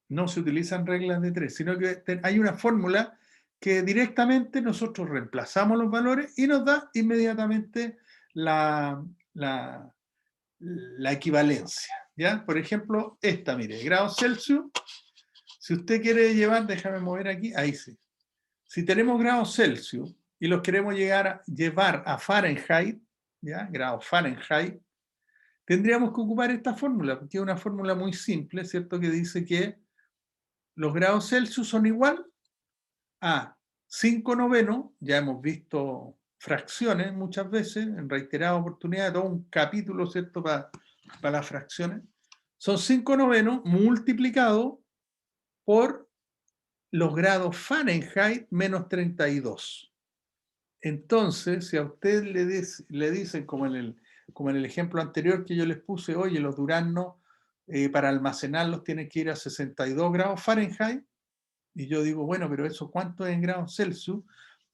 no se utilizan reglas de 3, sino que hay una fórmula que directamente nosotros reemplazamos los valores y nos da inmediatamente la equivalencia. ¿Ya? Por ejemplo, esta, mire, grados Celsius. Si usted quiere llevar, déjame mover aquí, ahí sí. Si tenemos grados Celsius y los queremos llevar a Fahrenheit, ¿ya? Grados Fahrenheit, tendríamos que ocupar esta fórmula, porque es una fórmula muy simple, ¿cierto? Que dice que los grados Celsius son igual a 5/9, ya hemos visto fracciones muchas veces, en reiteradas oportunidades, todo un capítulo, ¿cierto? Para las fracciones. Son 5/9 multiplicado por los grados Fahrenheit menos 32. Entonces, si a usted le dicen, como en el ejemplo anterior que yo les puse, oye, los duraznos para almacenarlos tienen que ir a 62 grados Fahrenheit, y yo digo, bueno, pero eso ¿cuánto es en grados Celsius?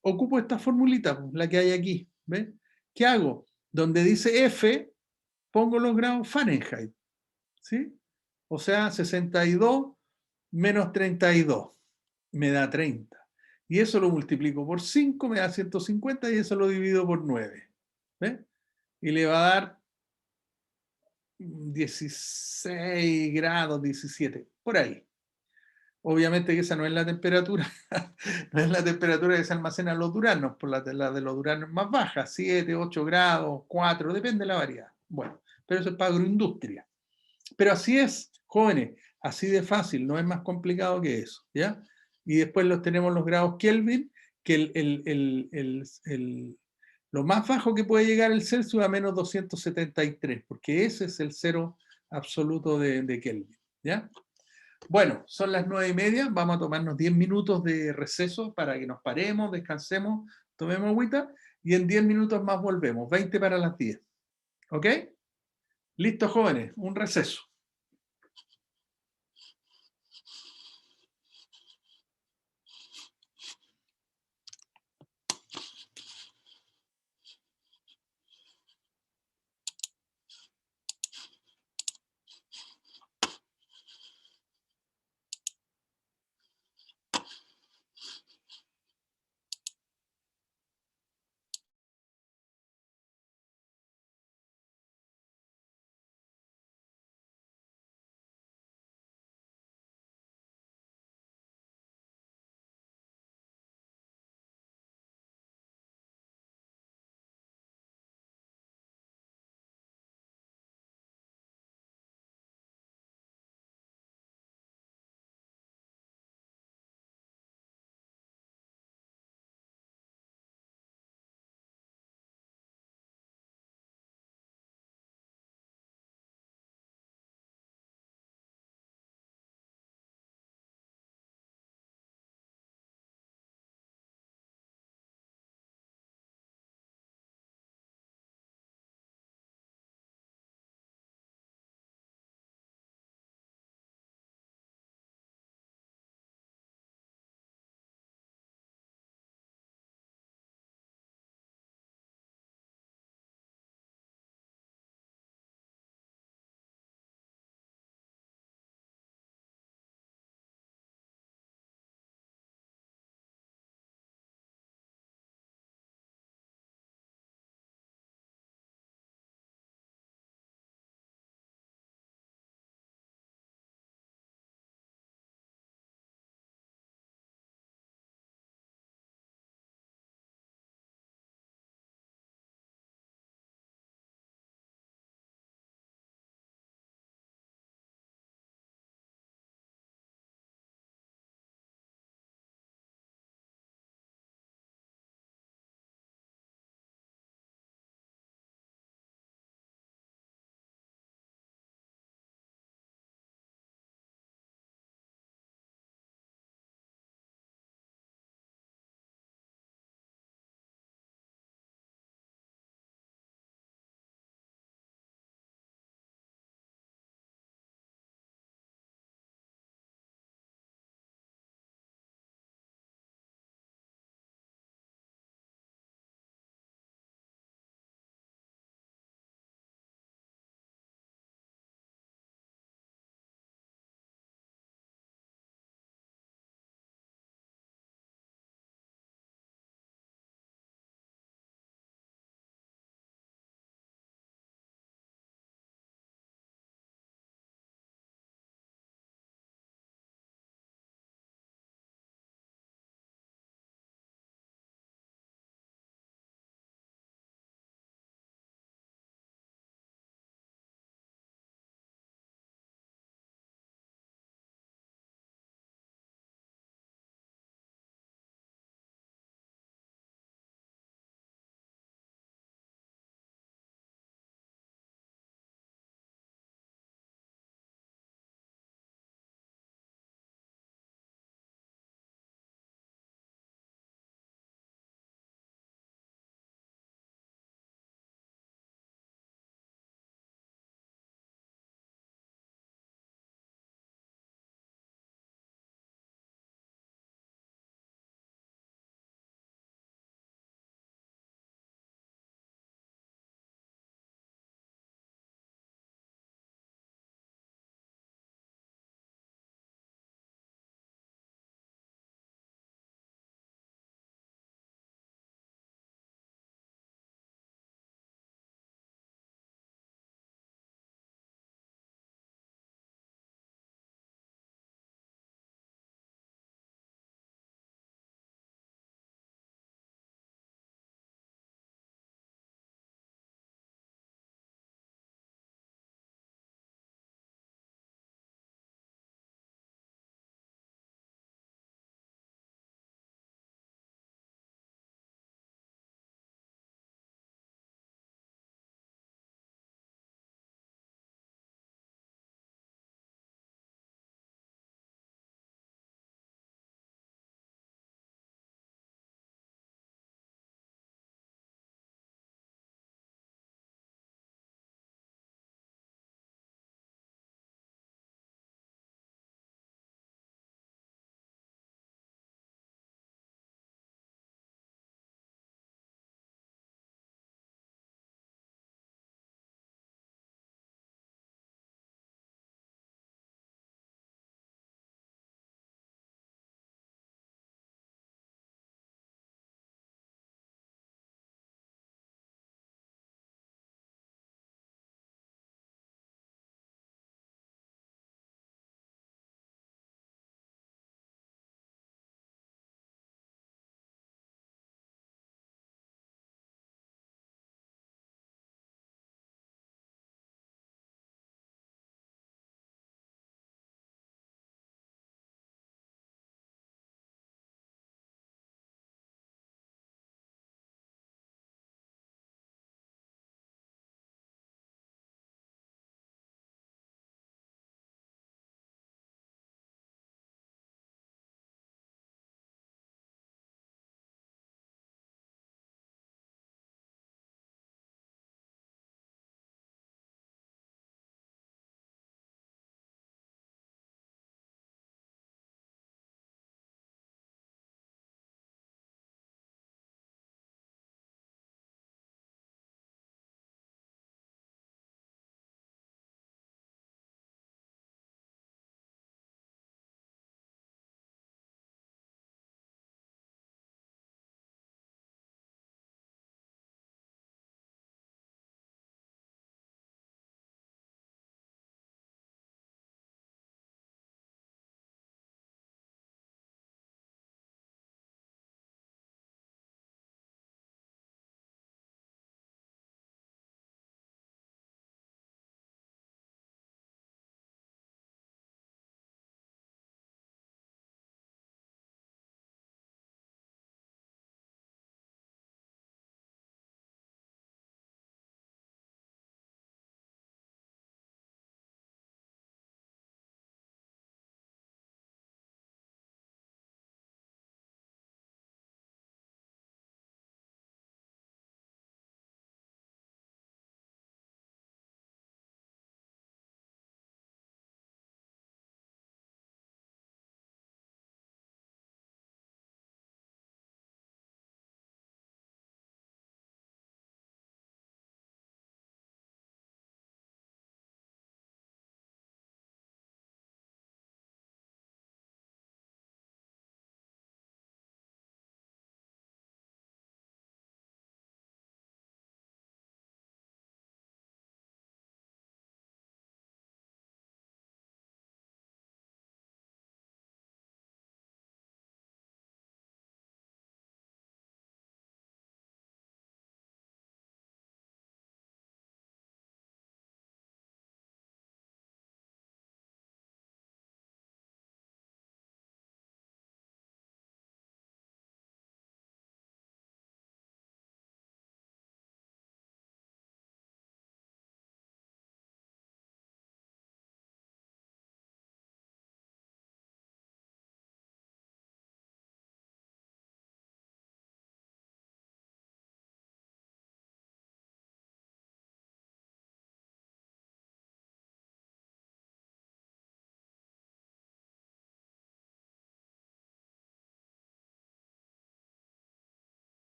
Ocupo esta formulita, la que hay aquí, ¿ves? ¿Qué hago? Donde dice F, pongo los grados Fahrenheit, ¿sí? O sea, 62 menos 32 me da 30. Y eso lo multiplico por 5, me da 150 y eso lo divido por 9. ¿Ves? Y le va a dar 16 grados, 17, por ahí. Obviamente que esa no es la temperatura, no es la temperatura que se almacenan los duraznos, por la de los duraznos más baja, 7, 8 grados, 4, depende de la variedad. Bueno, pero eso es para agroindustria. Pero así es, jóvenes, así de fácil, no es más complicado que eso, ¿ya? Y después tenemos los grados Kelvin, que lo más bajo que puede llegar el Celsius a menos 273, porque ese es el cero absoluto de Kelvin, ¿ya? Bueno, son las 9:30, vamos a tomarnos 10 minutos de receso para que nos paremos, descansemos, tomemos agüita, y en 10 minutos más volvemos, 20 para las 10. ¿Ok? Listo, jóvenes, un receso.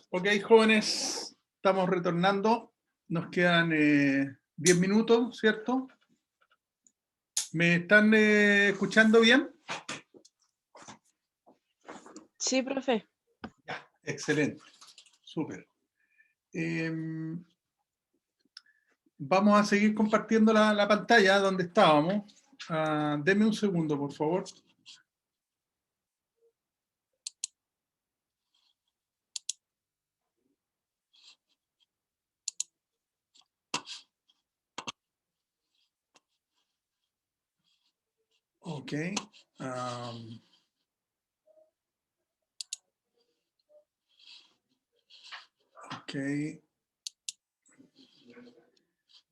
Ok, jóvenes, estamos retornando. Nos quedan 10 minutos, ¿cierto? ¿Me están escuchando bien? Sí, profe. Ya, excelente. Súper. Vamos a seguir compartiendo la pantalla donde estábamos. Deme un segundo, por favor. Ok. Ok.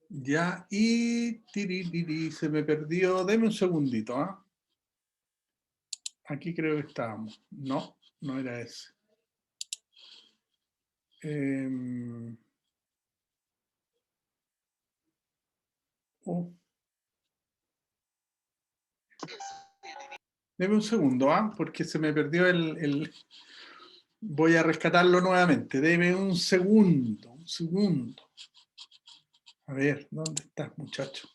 Ya, y se me perdió. Deme un segundito, ¿ah? Aquí creo que estábamos. No, no era ese. Oh. Deme un segundo, ¿ah? Porque se me perdió el... Voy a rescatarlo nuevamente. Deme un segundo, un segundo. A ver, ¿dónde estás, muchacho?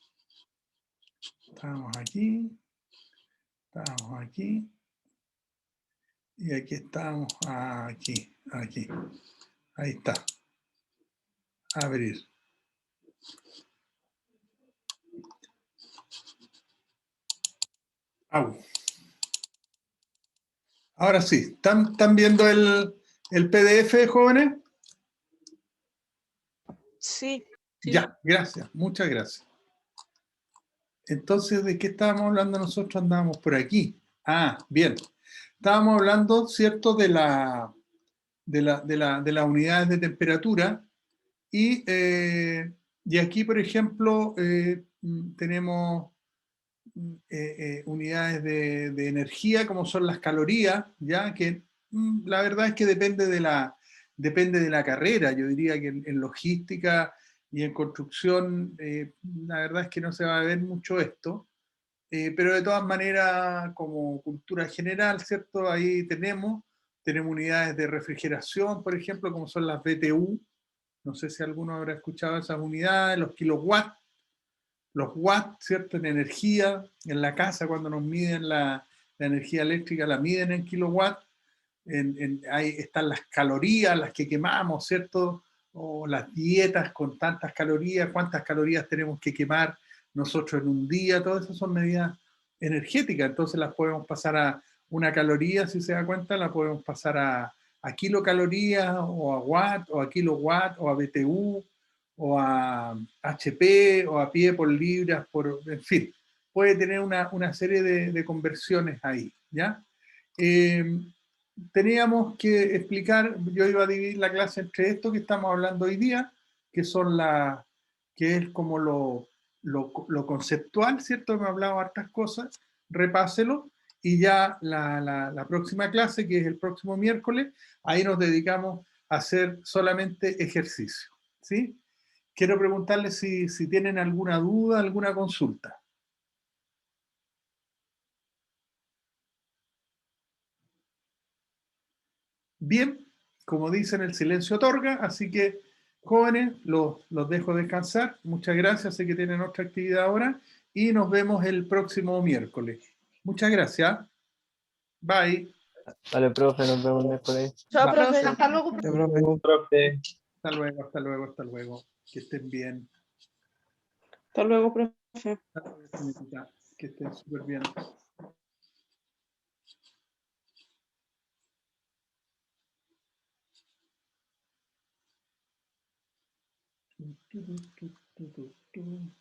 Estamos aquí. Estamos aquí. Y aquí estamos. Aquí, aquí. Ahí está. Abrir. Au. Ahora sí. ¿Están viendo el PDF, jóvenes? Sí. Ya, gracias. Muchas gracias. Entonces, ¿de qué estábamos hablando nosotros? Andábamos por aquí. Bien. Estábamos hablando, ¿cierto?, de las unidades de temperatura y aquí, por ejemplo, tenemos unidades de energía, como son las calorías, ya que la verdad es que depende de la carrera. Yo diría que en logística y en construcción, la verdad es que no se va a ver mucho esto. Pero de todas maneras, como cultura general, ¿cierto? Ahí tenemos unidades de refrigeración, por ejemplo, como son las BTU. No sé si alguno habrá escuchado esas unidades, los kilowatts, los watts, ¿cierto? En energía, en la casa cuando nos miden la energía eléctrica, la miden en kilowatts. Ahí están las calorías, las que quemamos, ¿cierto? O las dietas con tantas calorías, cuántas calorías tenemos que quemar nosotros en un día. Todas esas son medidas energéticas, entonces las podemos pasar a una caloría, si se da cuenta, la podemos pasar a kilocalorías, o a watt, o a kilowatt, o a BTU, o a HP, o a pie por libras, en fin, puede tener una serie de conversiones ahí, ¿ya? Teníamos que explicar, yo iba a dividir la clase entre esto que estamos hablando hoy día, que es como lo conceptual, ¿cierto? Me he hablado hartas cosas, repáselo, y ya la próxima clase, que es el próximo miércoles, ahí nos dedicamos a hacer solamente ejercicio, ¿sí? Quiero preguntarles si tienen alguna duda, alguna consulta. Bien, como dicen, el silencio otorga, así que jóvenes, los dejo descansar. Muchas gracias, sé que tienen otra actividad ahora y nos vemos el próximo miércoles. Muchas gracias. Bye. Vale, profe, nos vemos el miércoles. Chao, Bye. profe. Hasta luego. Ya, profe. Profe. Hasta luego, hasta luego, hasta luego. Que estén bien. Hasta luego, profe. Hasta luego, señorita. Que estén súper bien. Tu, tu, tu, tu, tu, tu.